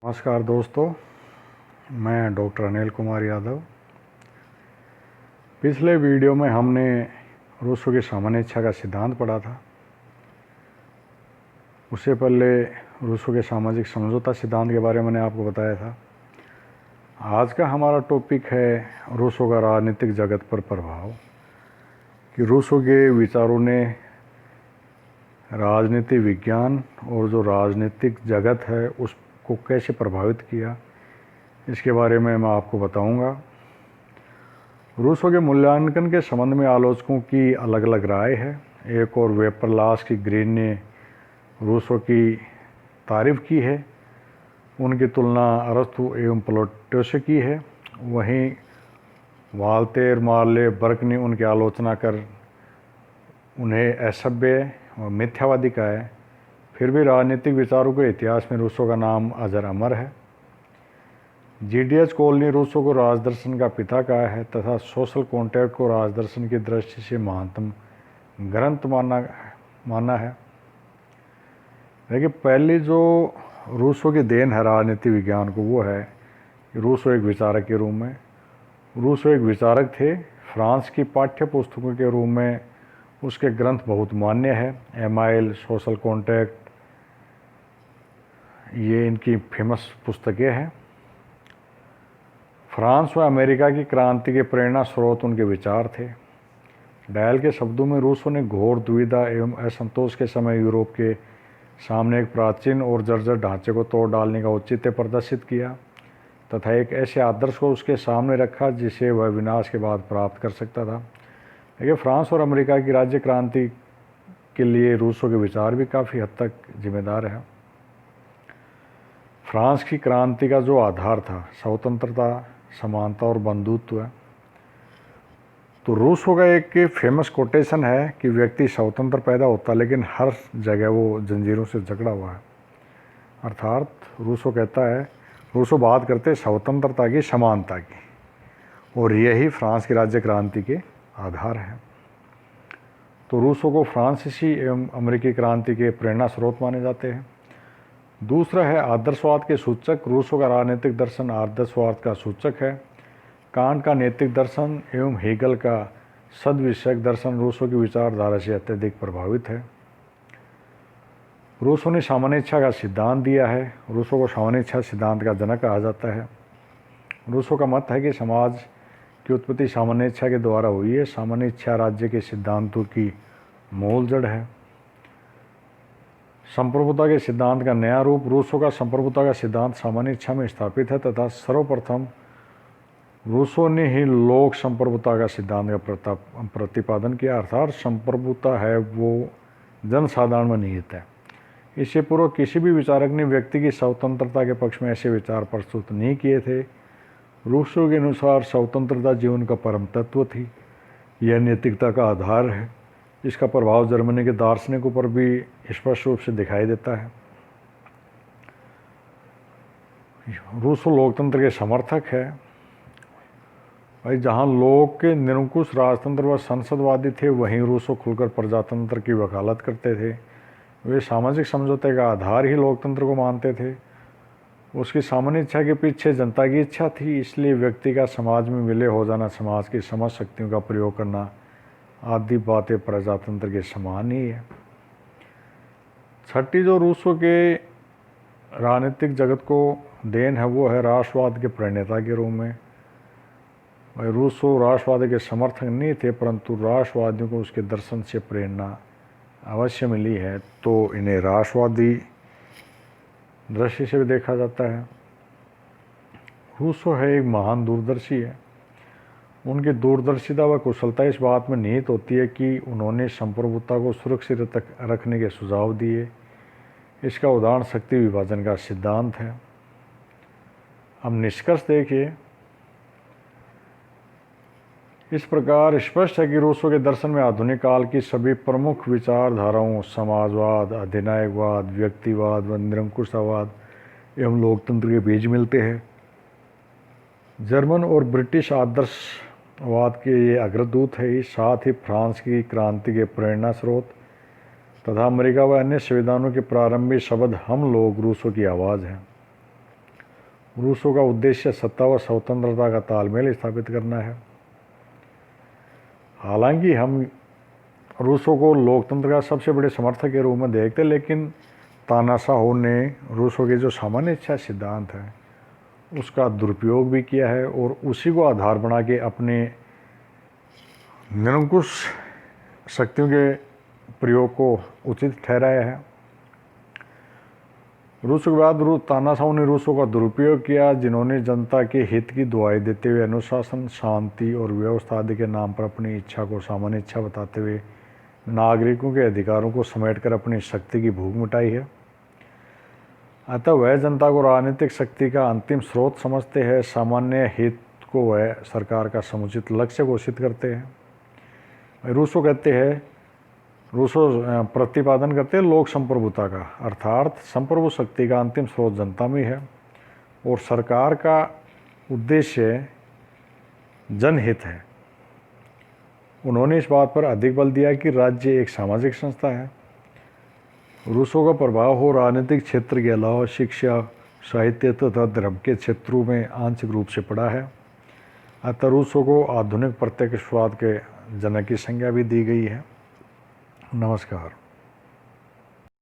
नमस्कार दोस्तों, मैं डॉक्टर अनिल कुमार यादव। पिछले वीडियो में हमने रूसो की सामान्य इच्छा का सिद्धांत पढ़ा था। उससे पहले रूसो के सामाजिक समझौता सिद्धांत के बारे में मैंने आपको बताया था। आज का हमारा टॉपिक है रूसो का राजनीतिक जगत पर प्रभाव, कि रूसो के विचारों ने राजनीति विज्ञान और जो राजनीतिक जगत है उसको कैसे प्रभावित किया, इसके बारे में मैं आपको बताऊंगा। रूसो के मूल्यांकन के संबंध में आलोचकों की अलग अलग राय है। एक और वेपरलास की ग्रीन ने रूसो की तारीफ की है, उनकी तुलना अरस्तु एवं प्लेटो से की है। वहीं वाल्तेर मार्ले बर्क ने उनकी आलोचना कर उन्हें असभ्य और मिथ्यावादी कहा है। फिर भी राजनीतिक विचारों के इतिहास में रूसो का नाम अजर अमर है। GDH कोल ने रूसो को राजदर्शन का पिता कहा है तथा सोशल कॉन्ट्रैक्ट को राजदर्शन की दृष्टि से महत्तम ग्रंथ माना है। देखिए, पहली जो रूसो की देन है राजनीति विज्ञान को, वो है कि रूसो एक विचारक के रूप में रूसो एक विचारक थे। फ्रांस की पाठ्य पुस्तकों के रूप में उसके ग्रंथ बहुत मान्य है। एमाइल, सोशल कॉन्ट्रैक्ट, ये इनकी फेमस पुस्तकें हैं। फ्रांस व अमेरिका की क्रांति के प्रेरणा स्रोत उनके विचार थे। डायल के शब्दों में रूसो ने घोर दुविधा एवं असंतोष के समय यूरोप के सामने एक प्राचीन और जर्जर ढांचे को तोड़ डालने का औचित्य प्रदर्शित किया तथा एक ऐसे आदर्श को उसके सामने रखा जिसे वह विनाश के बाद प्राप्त कर सकता था। देखिए, फ्रांस और अमेरिका की राज्य क्रांति के लिए रूसो के विचार भी काफ़ी हद तक जिम्मेदार है। फ्रांस की क्रांति का जो आधार था स्वतंत्रता, समानता और बंधुत्व है। तो रूसो का एक फेमस कोटेशन है कि व्यक्ति स्वतंत्र पैदा होता लेकिन हर जगह वो जंजीरों से जकड़ा हुआ है। अर्थात रूसो कहता है, रूसो बात करते स्वतंत्रता की, समानता की, और यही फ्रांस की राज्य क्रांति के आधार है। तो रूसो को फ्रांसीसी एवं अमेरिकी क्रांति के प्रेरणा स्रोत माने जाते हैं। दूसरा है आदर्शवाद के सूचक। रूसो का राजनीतिक दर्शन आदर्शवाद का सूचक है। कांट का नैतिक दर्शन एवं हेगल का सद्विषयक दर्शन रूसो की विचारधारा से अत्यधिक प्रभावित है। रूसो ने सामान्य इच्छा का सिद्धांत दिया है। रूसो को सामान्य इच्छा सिद्धांत का जनक कहा जाता है। रूसो का मत है कि समाज की उत्पत्ति सामान्य इच्छा के द्वारा हुई है। सामान्य इच्छा राज्य के सिद्धांतों की मूल जड़ है। संप्रभुता के सिद्धांत का नया रूप। रूसो का संप्रभुता का सिद्धांत सामान्य इच्छा में स्थापित है तथा सर्वप्रथम रूसो ने ही लोक संप्रभुता का सिद्धांत का प्रतिपादन किया। अर्थात संप्रभुता है वो जनसाधारण में निहित है। इससे पूर्व किसी भी विचारक ने व्यक्ति की स्वतंत्रता के पक्ष में ऐसे विचार प्रस्तुत नहीं किए थे। रूसो के अनुसार स्वतंत्रता जीवन का परम तत्व थी। यह नैतिकता का आधार है। इसका प्रभाव जर्मनी के दार्शनिकों पर भी स्पष्ट रूप से दिखाई देता है। रूसो लोकतंत्र के समर्थक है। भाई, जहाँ लोग के निरंकुश राजतंत्र व संसदवादी थे, वहीं रूसो खुलकर प्रजातंत्र की वकालत करते थे। वे सामाजिक समझौते का आधार ही लोकतंत्र को मानते थे। उसकी सामान्य इच्छा के पीछे जनता की इच्छा थी, इसलिए व्यक्ति का समाज में विलय हो जाना, समाज की समझ शक्तियों का प्रयोग करना आदि बातें प्रजातंत्र के समान ही है। छठी जो रूसो के राजनीतिक जगत को देन है, वो है राष्ट्रवाद के प्रणेता के रूप में। भाई, रूसो राष्ट्रवाद के समर्थक नहीं थे, परंतु राष्ट्रवादियों को उसके दर्शन से प्रेरणा अवश्य मिली है, तो इन्हें राष्ट्रवादी दृष्टि से भी देखा जाता है। रूसो है एक महान दूरदर्शी है। उनकी दूरदर्शिता व कुशलता इस बात में निहित होती है कि उन्होंने संप्रभुता को सुरक्षित रखने के सुझाव दिए। इसका उदाहरण शक्ति विभाजन का सिद्धांत है। अब निष्कर्ष देखिए, इस प्रकार स्पष्ट है कि रूसो के दर्शन में आधुनिक काल की सभी प्रमुख विचारधाराओं समाजवाद, अधिनायकवाद, व्यक्तिवाद व निरंकुशवाद एवं लोकतंत्र के बीज मिलते हैं। जर्मन और ब्रिटिश आदर्शवाद के ये अग्रदूत है। साथ ही फ्रांस की क्रांति के प्रेरणा स्रोत तथा अमेरिका व अन्य संविधानों के प्रारंभिक शब्द हम लोग रूसो की आवाज़ हैं। रूसों का उद्देश्य सत्ता व स्वतंत्रता का तालमेल स्थापित करना है। हालांकि हम रूसों को लोकतंत्र का सबसे बड़े समर्थक के रूप में देखते, लेकिन तानाशाह ने रूसों के जो सामान्य इच्छा सिद्धांत है उसका दुरुपयोग भी किया है और उसी को आधार बना के अपने निरंकुश शक्तियों के प्रयोग को उचित ठहराया है। रूसों के बाद तानाशाह ने रूसों का दुरुपयोग किया, जिन्होंने जनता के हित की दुहाई देते हुए अनुशासन, शांति और व्यवस्था आदि के नाम पर अपनी इच्छा को सामान्य इच्छा बताते हुए नागरिकों के अधिकारों को समेटकर अपनी शक्ति की भूख मिटाई है। अतः वह जनता को राजनीतिक शक्ति का अंतिम स्रोत समझते हैं, सामान्य हित को वह सरकार का समुचित लक्ष्य घोषित करते हैं। रूसो प्रतिपादन करते हैं लोक संप्रभुता का, अर्थात संप्रभु शक्ति का अंतिम स्रोत जनता में है और सरकार का उद्देश्य जनहित है। उन्होंने इस बात पर अधिक बल दिया कि राज्य एक सामाजिक संस्था है। रूसों का प्रभाव हो राजनीतिक क्षेत्र के अलावा शिक्षा, साहित्य तथा धर्म के क्षेत्रों में आंशिक रूप से पड़ा है। अतः रूसों को आधुनिक प्रत्यक्षवाद के जनक की संज्ञा भी दी गई है। नमस्कार।